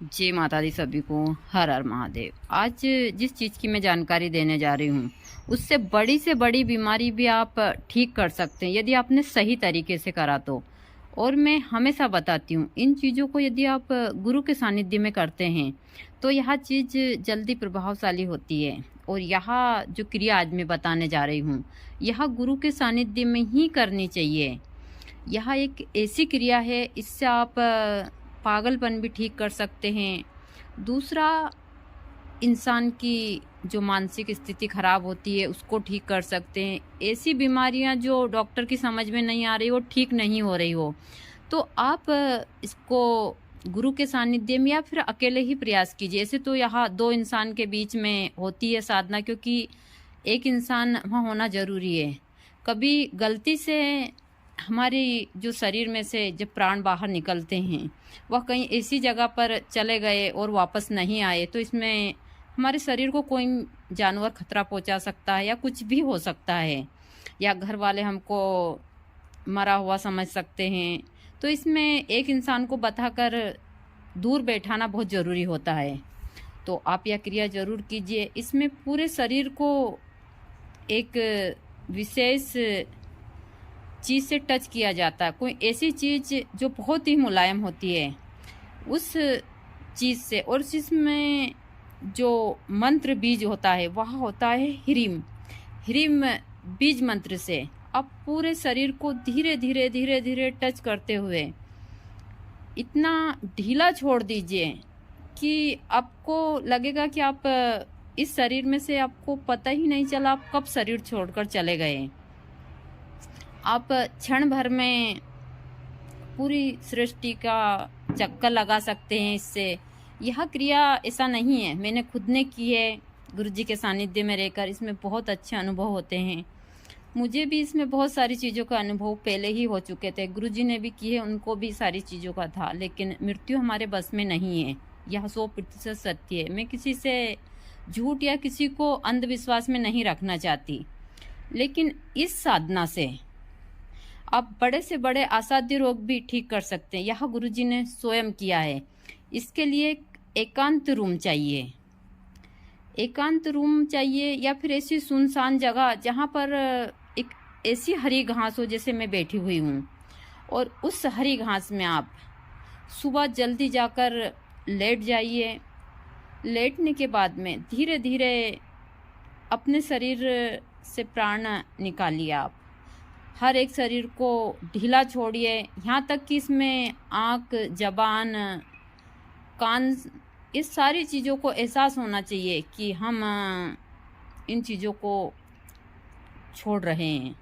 जय माता दी सभी को। हर हर महादेव। आज जिस चीज़ की मैं जानकारी देने जा रही हूँ उससे बड़ी बीमारी भी आप ठीक कर सकते हैं यदि आपने सही तरीके से करा तो। और मैं हमेशा बताती हूँ इन चीज़ों को यदि आप गुरु के सानिध्य में करते हैं तो यह चीज़ जल्दी प्रभावशाली होती है। और यह जो क्रिया आज मैं बताने जा रही हूँ यह गुरु के सानिध्य में ही करनी चाहिए। यह एक ऐसी क्रिया है, इससे आप पागलपन भी ठीक कर सकते हैं। दूसरा, इंसान की जो मानसिक स्थिति खराब होती है उसको ठीक कर सकते हैं। ऐसी बीमारियां जो डॉक्टर की समझ में नहीं आ रही हो, ठीक नहीं हो रही हो, तो आप इसको गुरु के सानिध्य में या फिर अकेले ही प्रयास कीजिए। ऐसे तो यहाँ दो इंसान के बीच में होती है साधना, क्योंकि एक इंसान वहाँ होना जरूरी है। कभी गलती से हमारी जो शरीर में से जब प्राण बाहर निकलते हैं वह कहीं ऐसी जगह पर चले गए और वापस नहीं आए तो इसमें हमारे शरीर को कोई जानवर खतरा पहुंचा सकता है या कुछ भी हो सकता है, या घर वाले हमको मरा हुआ समझ सकते हैं। तो इसमें एक इंसान को बताकर दूर बैठाना बहुत ज़रूरी होता है। तो आप यह क्रिया ज़रूर कीजिए। इसमें पूरे शरीर को एक विशेष चीज़ से टच किया जाता है, कोई ऐसी चीज़ जो बहुत ही मुलायम होती है उस चीज़ से। और इसमें जो मंत्र बीज होता है वह होता है ह्रीम। ह्रीम बीज मंत्र से आप पूरे शरीर को धीरे धीरे धीरे धीरे टच करते हुए इतना ढीला छोड़ दीजिए कि आपको लगेगा कि आप इस शरीर में से आपको पता ही नहीं चला आप कब शरीर छोड़कर चले गए। आप क्षण भर में पूरी सृष्टि का चक्कर लगा सकते हैं इससे। यह क्रिया ऐसा नहीं है, मैंने खुद ने की है गुरुजी के सानिध्य में रहकर। इसमें बहुत अच्छे अनुभव होते हैं। मुझे भी इसमें बहुत सारी चीज़ों का अनुभव पहले ही हो चुके थे। गुरुजी ने भी की है, उनको भी सारी चीज़ों का था, लेकिन मृत्यु हमारे बस में नहीं है। यह 100% सत्य है। मैं किसी से झूठ या किसी को अंधविश्वास में नहीं रखना चाहती, लेकिन इस साधना से आप बड़े से बड़े असाध्य रोग भी ठीक कर सकते हैं। यह गुरुजी ने स्वयं किया है। इसके लिए एकांत रूम चाहिए, एकांत रूम चाहिए, या फिर ऐसी सुनसान जगह जहाँ पर एक ऐसी हरी घास हो जैसे मैं बैठी हुई हूँ, और उस हरी घास में आप सुबह जल्दी जाकर लेट जाइए। लेटने के बाद में धीरे धीरे अपने शरीर से प्राण निकालिए। आप हर एक शरीर को ढीला छोड़िए, यहाँ तक कि इसमें आँख, जबान, कान, इस सारी चीज़ों को एहसास होना चाहिए कि हम इन चीज़ों को छोड़ रहे हैं।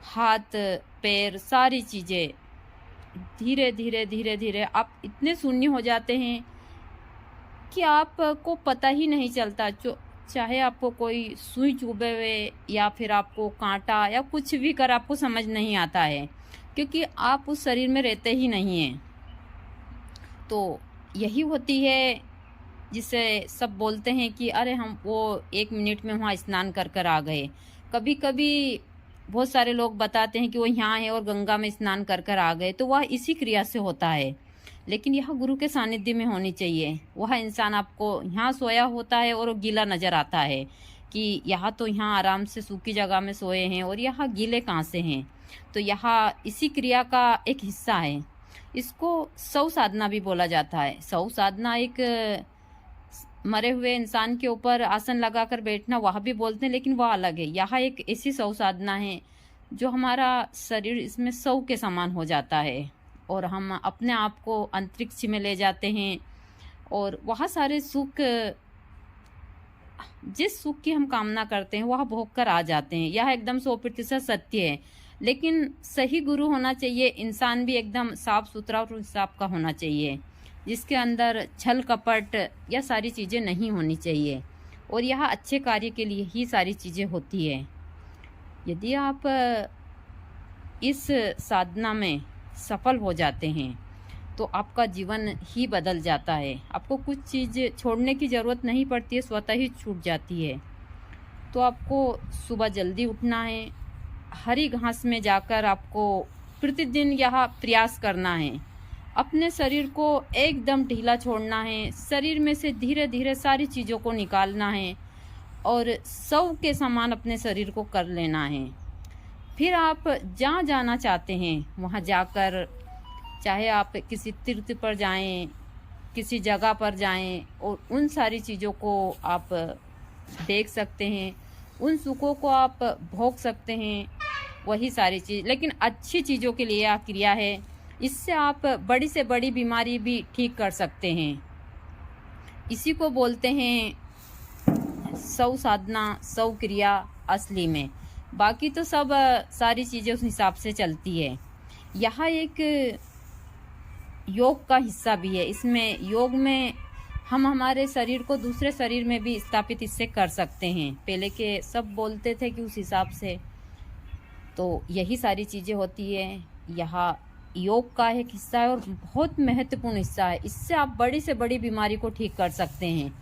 हाथ, पैर, सारी चीज़ें धीरे धीरे धीरे धीरे आप इतने शून्य हो जाते हैं कि आपको पता ही नहीं चलता। जो चाहे आपको कोई सुई चुभे हुए या फिर आपको कांटा या कुछ भी कर, आपको समझ नहीं आता है, क्योंकि आप उस शरीर में रहते ही नहीं हैं। तो यही होती है जिसे सब बोलते हैं कि अरे हम वो 1 मिनट में वहाँ स्नान कर कर आ गए। कभी कभी बहुत सारे लोग बताते हैं कि वो यहाँ है और गंगा में स्नान कर कर आ गए, तो वह इसी क्रिया से होता है। लेकिन यह गुरु के सानिध्य में होनी चाहिए। वह इंसान आपको यहाँ सोया होता है और वो गीला नज़र आता है कि यहाँ तो यहाँ आराम से सूखी जगह में सोए हैं और यहाँ गीले कहाँ से हैं। तो यहाँ इसी क्रिया का एक हिस्सा है। इसको सौ साधना भी बोला जाता है। सौ साधना एक मरे हुए इंसान के ऊपर आसन लगाकर बैठना, वह भी बोलते हैं, लेकिन वह अलग है। यह एक ऐसी सौ साधना है जो हमारा शरीर इसमें सौ के समान हो जाता है और हम अपने आप को अंतरिक्ष में ले जाते हैं और वहाँ सारे सुख, जिस सुख की हम कामना करते हैं वह भोग कर आ जाते हैं। यह एकदम 100% सत्य है। लेकिन सही गुरु होना चाहिए। इंसान भी एकदम साफ सुथरा और इंसाफ का होना चाहिए, जिसके अंदर छल कपट या सारी चीज़ें नहीं होनी चाहिए। और यह अच्छे कार्य के लिए ही सारी चीज़ें होती है। यदि आप इस साधना में सफल हो जाते हैं तो आपका जीवन ही बदल जाता है। आपको कुछ चीज़ छोड़ने की ज़रूरत नहीं पड़ती है, स्वतः ही छूट जाती है। तो आपको सुबह जल्दी उठना है, हरी घास में जाकर आपको प्रतिदिन यह प्रयास करना है अपने शरीर को एकदम ढीला छोड़ना है, शरीर में से धीरे धीरे सारी चीज़ों को निकालना है और शव के समान अपने शरीर को कर लेना है। फिर आप जहाँ जाना चाहते हैं वहाँ जाकर, चाहे आप किसी तीर्थ पर जाएं, किसी जगह पर जाएं और उन सारी चीज़ों को आप देख सकते हैं, उन सुखों को आप भोग सकते हैं, वही सारी चीज़। लेकिन अच्छी चीज़ों के लिए क्रिया है, इससे आप बड़ी से बड़ी बीमारी भी ठीक कर सकते हैं। इसी को बोलते हैं शव साधना, शव क्रिया असली में। बाकी तो सब सारी चीज़ें उस हिसाब से चलती है। यहाँ एक योग का हिस्सा भी है। इसमें योग में हम हमारे शरीर को दूसरे शरीर में भी स्थापित इससे कर सकते हैं। पहले के सब बोलते थे कि उस हिसाब से, तो यही सारी चीज़ें होती है। यहाँ योग का एक हिस्सा है और बहुत महत्वपूर्ण हिस्सा है। इससे आप बड़ी से बड़ी बीमारी को ठीक कर सकते हैं।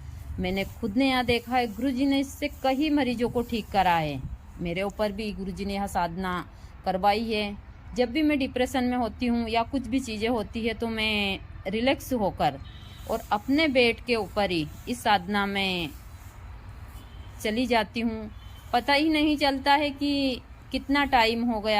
मैंने खुद ने यहाँ देखा है, गुरुजी ने इससे कई मरीजों को ठीक करा है। मेरे ऊपर भी गुरुजी ने यह साधना करवाई है। जब भी मैं डिप्रेशन में होती हूँ या कुछ भी चीज़ें होती है तो मैं रिलैक्स होकर और अपने बेड के ऊपर ही इस साधना में चली जाती हूँ। पता ही नहीं चलता है कि कितना टाइम हो गया।